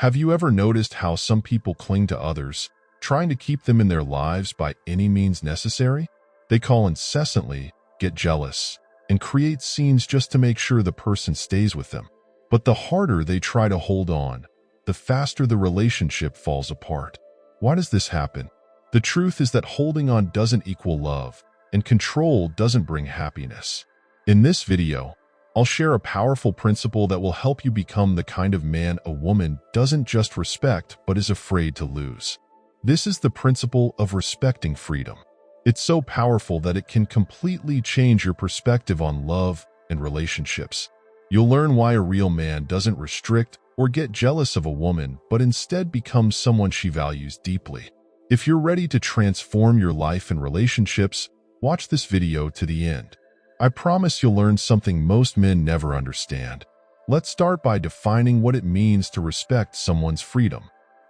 Have you ever noticed how some people cling to others, trying to keep them in their lives by any means necessary? They call incessantly, get jealous, and create scenes just to make sure the person stays with them. But the harder they try to hold on, the faster the relationship falls apart. Why does this happen? The truth is that holding on doesn't equal love, and control doesn't bring happiness. In this video, I'll share a powerful principle that will help you become the kind of man a woman doesn't just respect but is afraid to lose. This is the principle of respecting freedom. It's so powerful that it can completely change your perspective on love and relationships. You'll learn why a real man doesn't restrict or get jealous of a woman, but instead becomes someone she values deeply. If you're ready to transform your life and relationships, watch this video to the end. I promise you'll learn something most men never understand. Let's start by defining what it means to respect someone's freedom.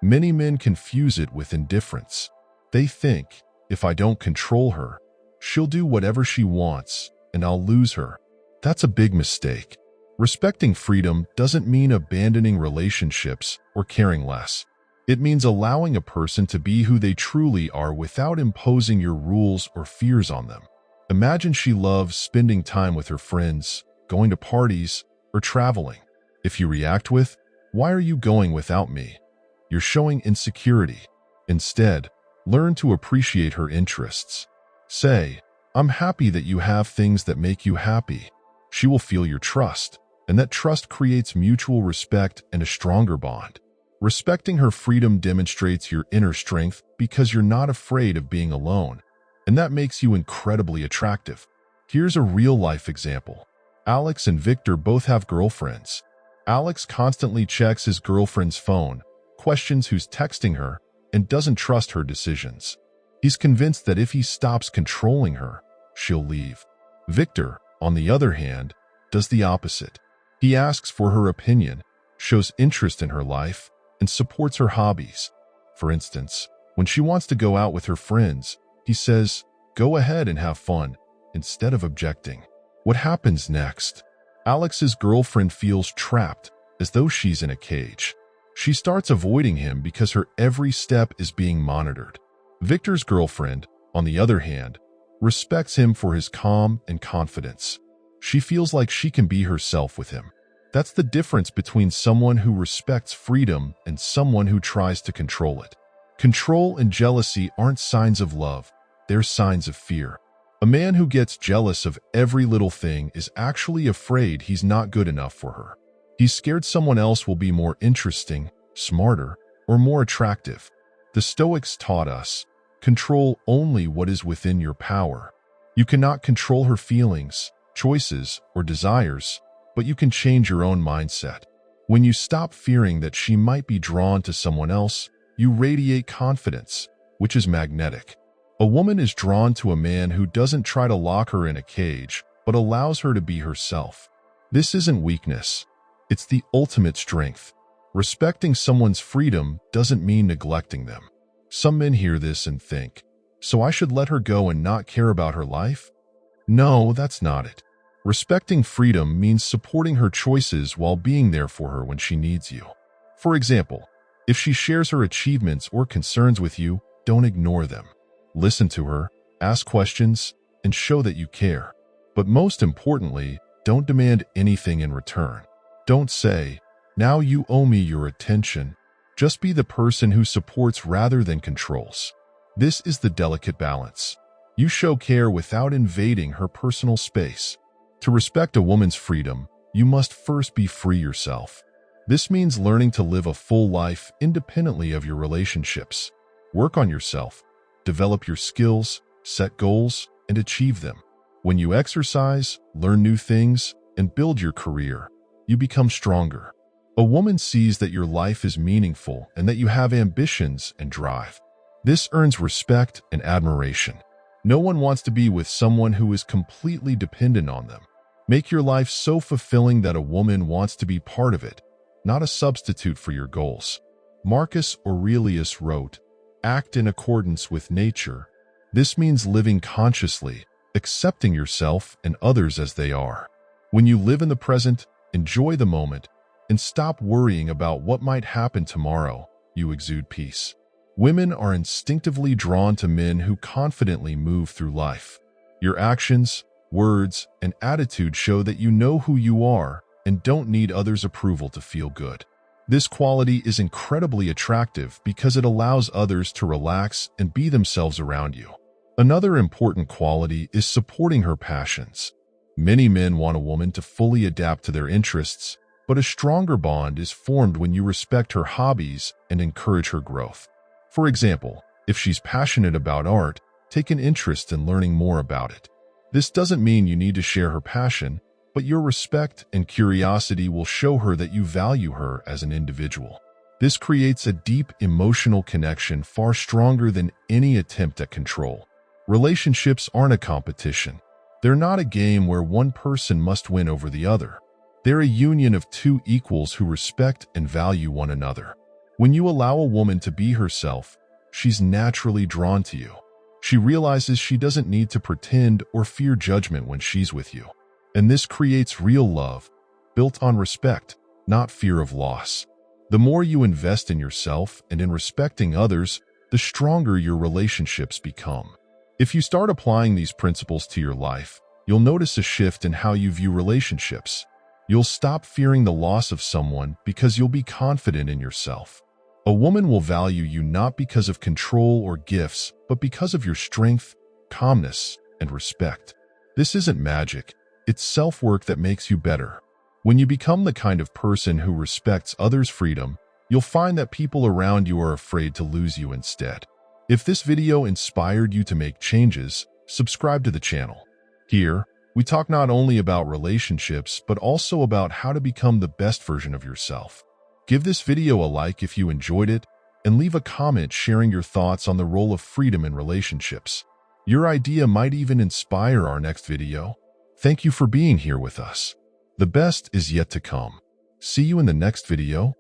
Many men confuse it with indifference. They think, if I don't control her, she'll do whatever she wants, and I'll lose her. That's a big mistake. Respecting freedom doesn't mean abandoning relationships or caring less. It means allowing a person to be who they truly are without imposing your rules or fears on them. Imagine she loves spending time with her friends, going to parties, or traveling. If you react with, "Why are you going without me?" you're showing insecurity. Instead, learn to appreciate her interests. Say, "I'm happy that you have things that make you happy." She will feel your trust, and that trust creates mutual respect and a stronger bond. Respecting her freedom demonstrates your inner strength because you're not afraid of being alone, and that makes you incredibly attractive. Here's a real-life example. Alex and Victor both have girlfriends. Alex constantly checks his girlfriend's phone, questions who's texting her, and doesn't trust her decisions. He's convinced that if he stops controlling her, she'll leave. Victor, on the other hand, does the opposite. He asks for her opinion, shows interest in her life, and supports her hobbies. For instance, when she wants to go out with her friends, he says, "Go ahead and have fun," instead of objecting. What happens next? Alex's girlfriend feels trapped, as though she's in a cage. She starts avoiding him because her every step is being monitored. Victor's girlfriend, on the other hand, respects him for his calm and confidence. She feels like she can be herself with him. That's the difference between someone who respects freedom and someone who tries to control it. Control and jealousy aren't signs of love, they're signs of fear. A man who gets jealous of every little thing is actually afraid he's not good enough for her. He's scared someone else will be more interesting, smarter, or more attractive. The Stoics taught us, control only what is within your power. You cannot control her feelings, choices, or desires, but you can change your own mindset. When you stop fearing that she might be drawn to someone else, you radiate confidence, which is magnetic. A woman is drawn to a man who doesn't try to lock her in a cage, but allows her to be herself. This isn't weakness. It's the ultimate strength. Respecting someone's freedom doesn't mean neglecting them. Some men hear this and think, "So I should let her go and not care about her life?" No, that's not it. Respecting freedom means supporting her choices while being there for her when she needs you. For example, if she shares her achievements or concerns with you, don't ignore them. Listen to her, ask questions, and show that you care. But most importantly, don't demand anything in return. Don't say, "Now you owe me your attention." Just be the person who supports rather than controls. This is the delicate balance. You show care without invading her personal space. To respect a woman's freedom, you must first be free yourself. This means learning to live a full life independently of your relationships. Work on yourself, develop your skills, set goals, and achieve them. When you exercise, learn new things, and build your career, you become stronger. A woman sees that your life is meaningful and that you have ambitions and drive. This earns respect and admiration. No one wants to be with someone who is completely dependent on them. Make your life so fulfilling that a woman wants to be part of it, not a substitute for your goals. Marcus Aurelius wrote, "Act in accordance with nature." This means living consciously, accepting yourself and others as they are. When you live in the present, enjoy the moment, and stop worrying about what might happen tomorrow. You exude peace. Women are instinctively drawn to men who confidently move through life. Your actions, words, and attitude show that you know who you are and don't need others' approval to feel good. This quality is incredibly attractive because it allows others to relax and be themselves around you. Another important quality is supporting her passions. Many men want a woman to fully adapt to their interests, but a stronger bond is formed when you respect her hobbies and encourage her growth. For example, if she's passionate about art, take an interest in learning more about it. This doesn't mean you need to share her passion, but your respect and curiosity will show her that you value her as an individual. This creates a deep emotional connection far stronger than any attempt at control. Relationships aren't a competition. They're not a game where one person must win over the other. They're a union of two equals who respect and value one another. When you allow a woman to be herself, she's naturally drawn to you. She realizes she doesn't need to pretend or fear judgment when she's with you. And this creates real love, built on respect, not fear of loss. The more you invest in yourself and in respecting others, the stronger your relationships become. If you start applying these principles to your life, you'll notice a shift in how you view relationships. You'll stop fearing the loss of someone because you'll be confident in yourself. A woman will value you not because of control or gifts, but because of your strength, calmness, and respect. This isn't magic. It's self-work that makes you better. When you become the kind of person who respects others' freedom, you'll find that people around you are afraid to lose you instead. If this video inspired you to make changes, subscribe to the channel. Here, we talk not only about relationships, but also about how to become the best version of yourself. Give this video a like if you enjoyed it, and leave a comment sharing your thoughts on the role of freedom in relationships. Your idea might even inspire our next video. Thank you for being here with us. The best is yet to come. See you in the next video.